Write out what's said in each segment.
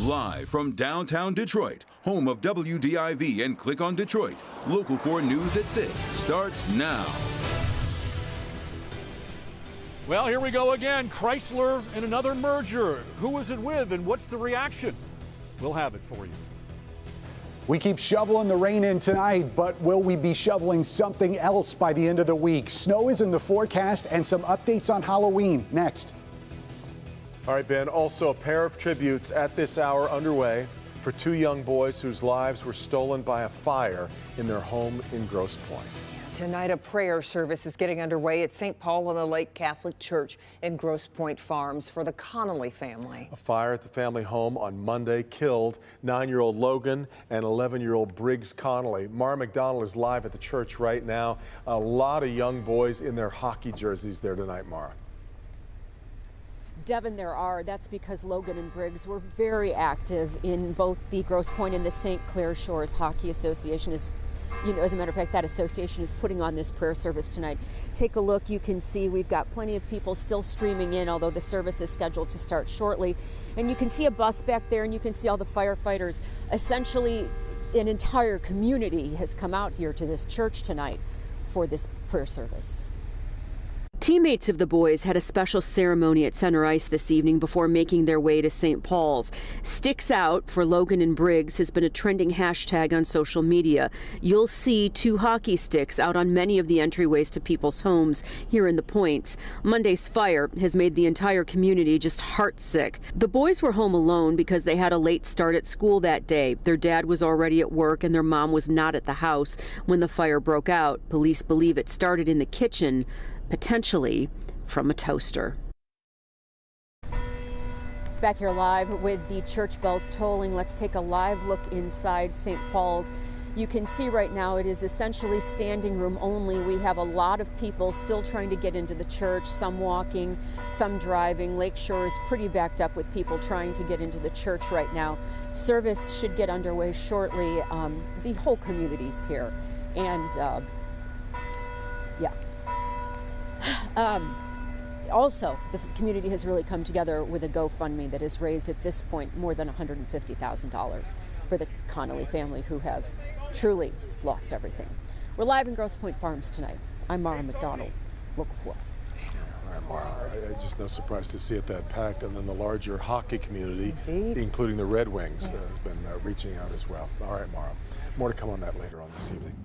Live from downtown Detroit, home of WDIV and Click on Detroit, Local 4 News at 6 starts now. Well, here we go again. Chrysler and another merger. Who was it with and what's the reaction? We'll have it for you. We keep shoveling the rain in tonight, but will we be shoveling something else by the end of the week? Snow is in the forecast and some updates on Halloween next. All right, Ben, also a pair of tributes at this hour underway for two young boys whose lives were stolen by a fire in their home in Grosse Pointe. Tonight, a prayer service is getting underway at St. Paul on the Lake Catholic Church in Grosse Pointe Farms for the Connolly family. A fire at the family home on Monday killed 9-year-old Logan and 11-year-old Briggs Connolly. Mara McDonald is live at the church right now. A lot of young boys in their hockey jerseys there tonight, Mara. Devin, there are. That's because Logan and Briggs were very active in both the Grosse Pointe and the St. Clair Shores Hockey Association. As a matter of fact, that association is putting on this prayer service tonight. Take a look. You can see we've got plenty of people still streaming in, although the service is scheduled to start shortly. And you can see a bus back there, and you can see all the firefighters. Essentially, an entire community has come out here to this church tonight for this prayer service. Teammates of the boys had a special ceremony at Center Ice this evening before making their way to St. Paul's. Sticks Out for Logan and Briggs has been a trending hashtag on social media. You'll see two hockey sticks out on many of the entryways to people's homes here in the Points. Monday's fire has made the entire community just heartsick. The boys were home alone because they had a late start at school that day. Their dad was already at work and their mom was not at the house when the fire broke out. Police believe it started in the kitchen, potentially from a toaster. Back here live with the church bells tolling. Let's take a live look inside St. Paul's. You can see right now it is essentially standing room only. We have a lot of people still trying to get into the church, some walking, some driving. Lakeshore is pretty backed up with people trying to get into the church right now. Service should get underway shortly. The whole community's here. And also, the community has really come together with a GoFundMe that has raised at this point more than $150,000 for the Connolly family who have truly lost everything. We're live in Grosse Pointe Farms tonight. I'm Mara McDonald, Local 4. All right, Mara, just no surprise to see it that packed, and then the larger hockey community, including the Red Wings, has been reaching out as well. All right, Mara, more to come on that later on this evening.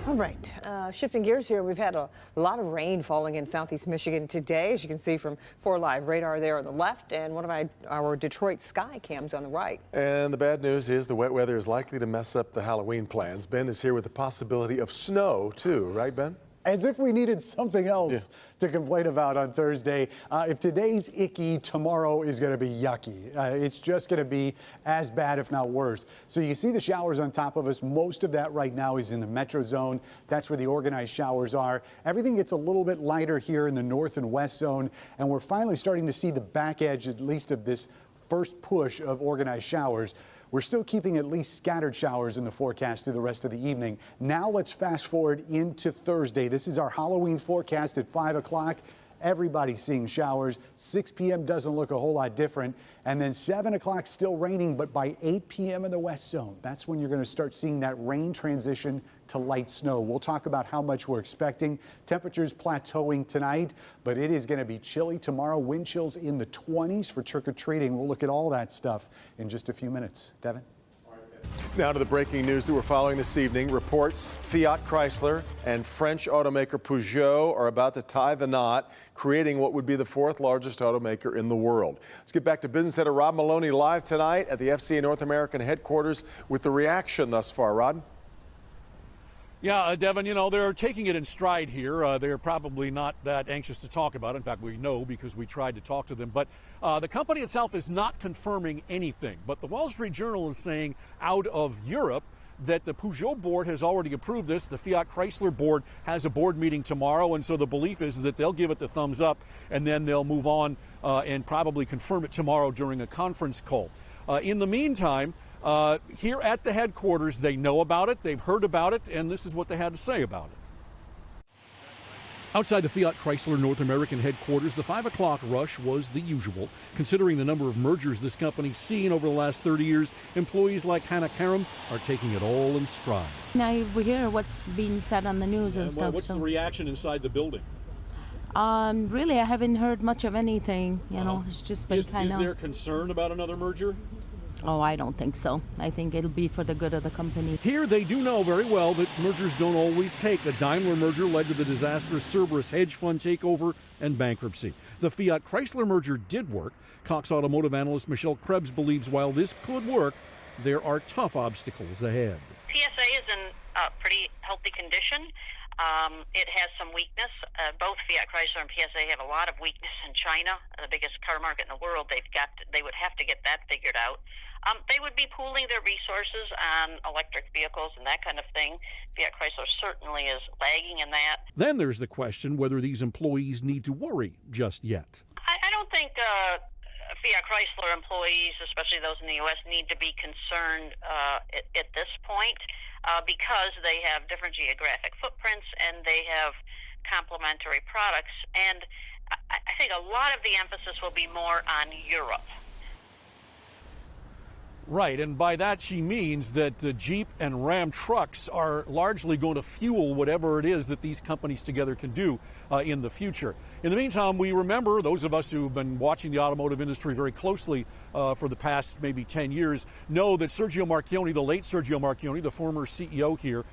All right, shifting gears here, we've had a lot of rain falling in southeast Michigan today, as you can see from 4 Live radar there on the left and one of our Detroit sky cams on the right. And the bad news is the wet weather is likely to mess up the Halloween plans. Ben is here with the possibility of snow, too, right, Ben? As if we needed something else to complain about on Thursday. If today's icky, tomorrow is going to be yucky. It's just going to be as bad, if not worse. So you see the showers on top of us. Most of that right now is in the metro zone. That's where the organized showers are. Everything gets a little bit lighter here in the north and west zone. And we're finally starting to see the back edge, at least, of this first push of organized showers. We're still keeping at least scattered showers in the forecast through the rest of the evening. Now let's fast forward into Thursday. This is our Halloween forecast at 5 o'clock. Everybody's seeing showers. 6 p.m. doesn't look a whole lot different. And then 7 o'clock still raining, but by 8 p.m. in the west zone, that's when you're going to start seeing that rain transition to light snow. We'll talk about how much we're expecting. Temperatures plateauing tonight, but it is going to be chilly tomorrow. Wind chills in the 20s for trick-or-treating. We'll look at all that stuff in just a few minutes. Devin? Now to the breaking news that we're following this evening. Reports Fiat Chrysler and French automaker Peugeot are about to tie the knot, creating what would be the 4th largest automaker in the world. Let's get back to business editor Rod Maloney live tonight at the FCA North American headquarters with the reaction thus far. Rod? Yeah, Devin, they're taking it in stride here. They're probably not that anxious to talk about it. In fact, we know because we tried to talk to them. But the company itself is not confirming anything. But the Wall Street Journal is saying out of Europe that the Peugeot board has already approved this. The Fiat Chrysler board has a board meeting tomorrow. And so the belief is that they'll give it the thumbs up and then they'll move on and probably confirm it tomorrow during a conference call. In the meantime, here at the headquarters, they know about it, they've heard about it, and this is what they had to say about it. Outside the Fiat Chrysler North American headquarters, the 5 o'clock rush was the usual. Considering the number of mergers this company's seen over the last 30 years, employees like Hannah Karam are taking it all in stride. Now we hear what's being said on the news and stuff. What's the reaction inside the building? Really, I haven't heard much of anything. You know, it's just been kind of. Is there concern about another merger? Oh, I don't think so. I think it'll be for the good of the company. Here they do know very well that mergers don't always take. The Daimler merger led to the disastrous Cerberus hedge fund takeover and bankruptcy. The Fiat Chrysler merger did work. Cox automotive analyst Michelle Krebs believes while this could work, there are tough obstacles ahead. PSA is in a pretty healthy condition. It has some weakness. Both Fiat Chrysler and PSA have a lot of weakness in China, the biggest car market in the world. They would have to get that figured out. They would be pooling their resources on electric vehicles and that kind of thing. Fiat Chrysler certainly is lagging in that. Then there's the question whether these employees need to worry just yet. I don't think Fiat Chrysler employees, especially those in the U.S., need to be concerned at this point because they have different geographic footprints and they have complementary products. And I think a lot of the emphasis will be more on Europe. Right, and by that she means that Jeep and Ram trucks are largely going to fuel whatever it is that these companies together can do in the future. In the meantime, we remember, those of us who've been watching the automotive industry very closely for the past maybe 10 years, know that Sergio Marchionne, the late Sergio Marchionne, the former CEO here,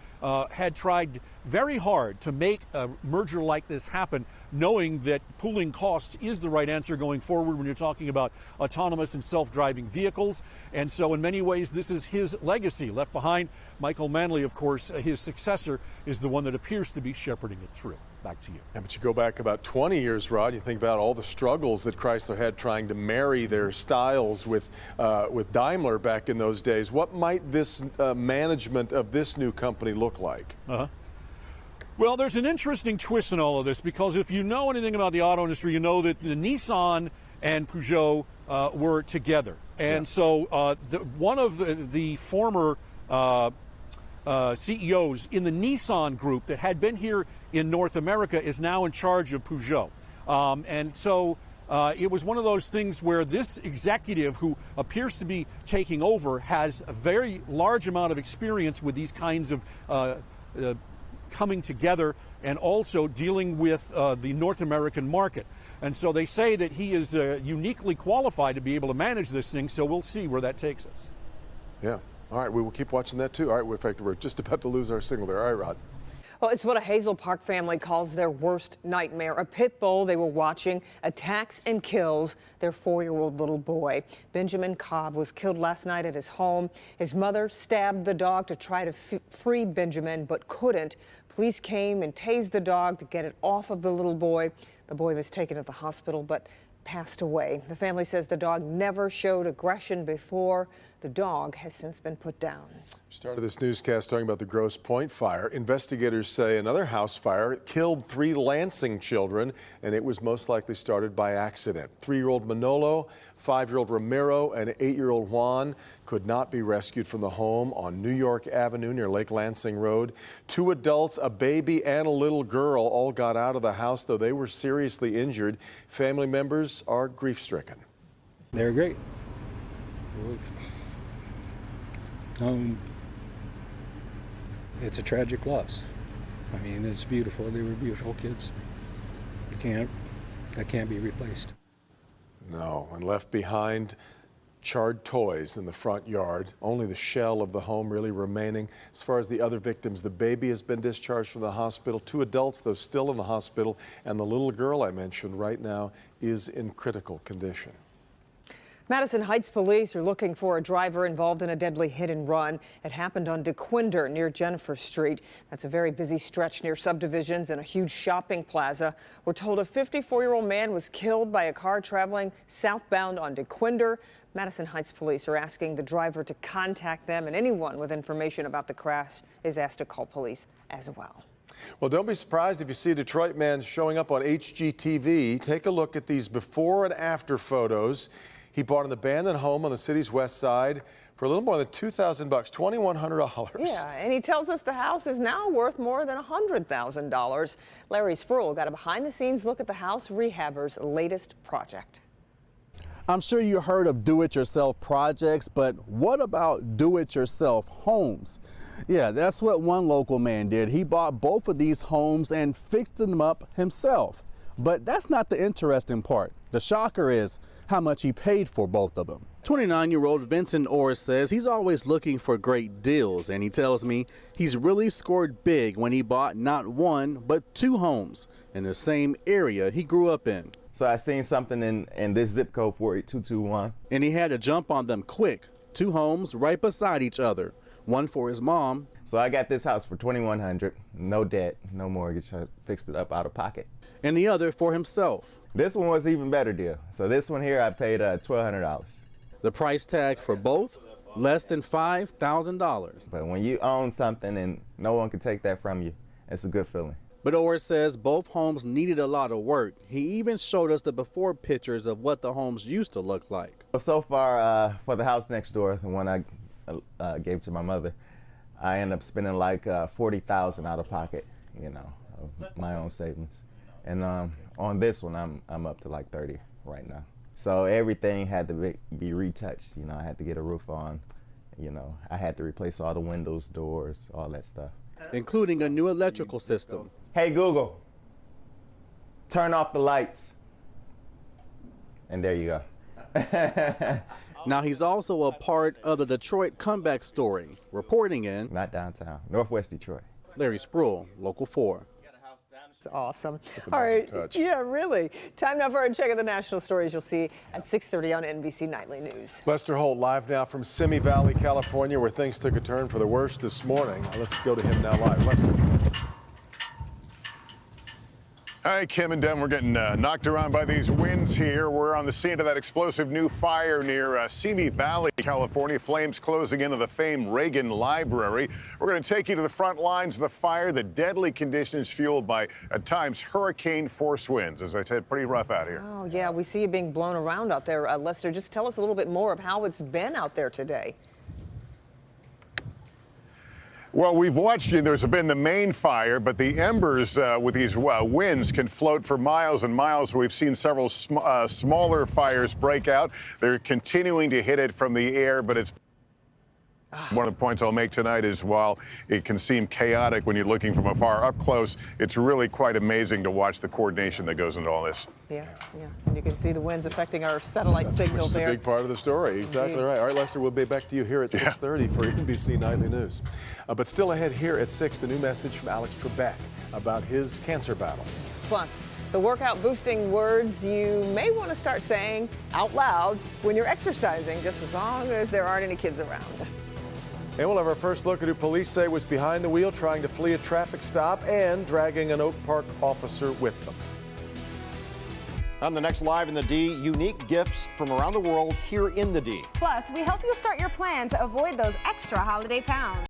had tried very hard to make a merger like this happen, knowing that pooling costs is the right answer going forward when you're talking about autonomous and self-driving vehicles. And so in many ways, this is his legacy left behind. Michael Manley, of course, his successor, is the one that appears to be shepherding it through. Back to you. Yeah, but you go back about 20 years, Rod, you think about all the struggles that Chrysler had trying to marry their styles with Daimler back in those days. What might this management of this new company look like? Well, there's an interesting twist in all of this, because if you know anything about the auto industry, you know that the Nissan and Peugeot were together. And so one of the former CEOs in the Nissan group that had been here in North America is now in charge of Peugeot. And so it was one of those things where this executive who appears to be taking over has a very large amount of experience with these kinds of coming together and also dealing with the North American market. And so they say that he is uniquely qualified to be able to manage this thing, so we'll see where that takes us. Yeah. All right, we will keep watching that too. All right, in fact, we're just about to lose our signal there. All right, Rod. Well, it's what a Hazel Park family calls their worst nightmare. A pit bull they were watching attacks and kills their 4-year-old little boy. Benjamin Cobb was killed last night at his home. His mother stabbed the dog to try to free Benjamin, but couldn't. Police came and tased the dog to get it off of the little boy. The boy was taken to the hospital, but passed away. The family says the dog never showed aggression before. The dog has since been put down. Started this newscast talking about the Grosse Pointe fire. Investigators say another house fire killed 3 Lansing children, and it was most likely started by accident. 3-year-old Manolo, 5-year-old Ramiro, and 8-year-old Juan could not be rescued from the home on New York Avenue near Lake Lansing Road. 2 adults, a baby, and a little girl all got out of the house, though they were seriously injured. Family members are grief-stricken. They're great. It's a tragic loss. I mean, it's beautiful. They were beautiful kids. That can't be replaced. No, and left behind charred toys in the front yard. Only the shell of the home really remaining. As far as the other victims, the baby has been discharged from the hospital. 2 adults, though, still in the hospital. And the little girl I mentioned right now is in critical condition. Madison Heights police are looking for a driver involved in a deadly hit and run. It happened on DeQuinder near Jennifer Street. That's a very busy stretch near subdivisions and a huge shopping plaza. We're told a 54-year-old man was killed by a car traveling southbound on DeQuinder. Madison Heights police are asking the driver to contact them, and anyone with information about the crash is asked to call police as well. Well, don't be surprised if you see a Detroit man showing up on HGTV. Take a look at these before and after photos. He bought an abandoned home on the city's west side for a little more than $2,000, $2,100. Yeah, and he tells us the house is now worth more than $100,000. Larry Spruill got a behind-the-scenes look at the house rehabber's latest project. I'm sure you heard of do-it-yourself projects, but what about do-it-yourself homes? Yeah, that's what one local man did. He bought both of these homes and fixed them up himself. But that's not the interesting part. The shocker is how much he paid for both of them. 29-year-old Vincent Orr says he's always looking for great deals, and he tells me he's really scored big when he bought not one, but two homes in the same area he grew up in. So I seen something in this zip code 48221. And he had to jump on them quick. Two homes right beside each other. One for his mom. So I got this house for $2,100, no debt, no mortgage. I fixed it up out of pocket. And the other for himself. This one was an even better deal. So this one here, I paid $1,200. The price tag for both, less than $5,000. But when you own something and no one can take that from you, it's a good feeling. But Orr says both homes needed a lot of work. He even showed us the before pictures of what the homes used to look like. So far, for the house next door, the one I gave to my mother, I ended up spending like $40,000 out of pocket, you know, of my own savings. And on this one, I'm up to like 30 right now. So everything had to be retouched. You know, I had to get a roof on. You know, I had to replace all the windows, doors, all that stuff. Including a new electrical system. Hey Google, turn off the lights. And there you go. Now he's also a part of the Detroit comeback story. Reporting in, not downtown, Northwest Detroit. Larry Spruill, Local 4. It's awesome. All right. Touch. Yeah, really. Time now for a check of the national stories you'll see at 6:30 on NBC Nightly News. Lester Holt live now from Simi Valley, California, where things took a turn for the worse this morning. Let's go to him now live. Lester. Hi, Kim and Dem. We're getting knocked around by these winds here. We're on the scene of that explosive new fire near Simi Valley, California. Flames closing into the famed Reagan Library. We're going to take you to the front lines of the fire. The deadly conditions fueled by, at times, hurricane-force winds. As I said, pretty rough out here. Oh, yeah. We see you being blown around out there. Lester, just tell us a little bit more of how it's been out there today. Well, we've watched you. There's been the main fire, but the embers with these winds can float for miles and miles. We've seen several smaller fires break out. They're continuing to hit it from the air, but it's one of the points I'll make tonight is while it can seem chaotic when you're looking from afar, up close, it's really quite amazing to watch the coordination that goes into all this. Yeah. And you can see the winds affecting our satellite signal there. Which is a big part of the story. Exactly right. All right, Lester, we'll be back to you here at 6:30 for NBC Nightly News. But still ahead here at 6, the new message from Alex Trebek about his cancer battle. Plus, the workout boosting words you may want to start saying out loud when you're exercising, just as long as there aren't any kids around. And we'll have our first look at who police say was behind the wheel trying to flee a traffic stop and dragging an Oak Park officer with them. On the next Live in the D, unique gifts from around the world here in the D. Plus, we help you start your plan to avoid those extra holiday pounds.